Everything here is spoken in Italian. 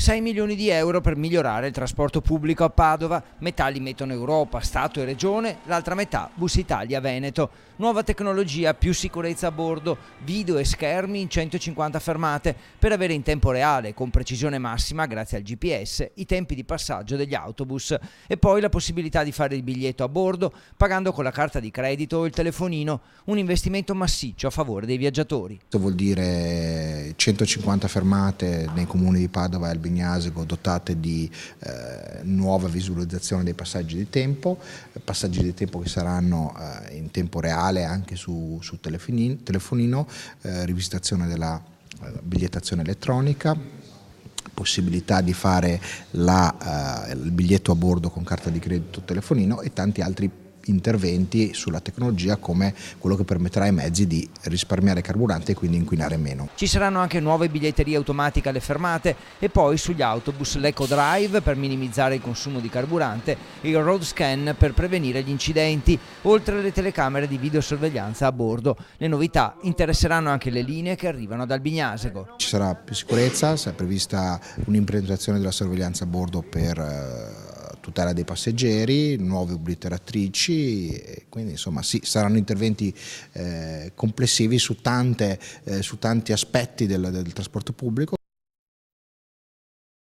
6 milioni di euro per migliorare il trasporto pubblico a Padova, metà li mettono Europa, Stato e Regione, l'altra metà Bus Italia Veneto. Nuova tecnologia, più sicurezza a bordo, video e schermi in 150 fermate per avere in tempo reale, con precisione massima grazie al GPS, i tempi di passaggio degli autobus e poi la possibilità di fare il biglietto a bordo pagando con la carta di credito o il telefonino, un investimento massiccio a favore dei viaggiatori. Questo vuol dire 150 fermate nei comuni di Padova e Albignasego dotate di nuova visualizzazione dei passaggi di tempo che saranno in tempo reale anche su telefonino, rivisitazione della bigliettazione elettronica, possibilità di fare il biglietto a bordo con carta di credito o telefonino e tanti altri interventi sulla tecnologia come quello che permetterà ai mezzi di risparmiare carburante e quindi inquinare meno. Ci saranno anche nuove biglietterie automatiche alle fermate e poi sugli autobus l'Eco Drive per minimizzare il consumo di carburante e il Road Scan per prevenire gli incidenti, oltre alle telecamere di videosorveglianza a bordo. Le novità interesseranno anche le linee che arrivano ad Albignasego. Ci sarà più sicurezza, è prevista un'implementazione della sorveglianza a bordo per tutela dei passeggeri, nuove obliteratrici, e quindi insomma sì, saranno interventi complessivi su tanti aspetti del trasporto pubblico.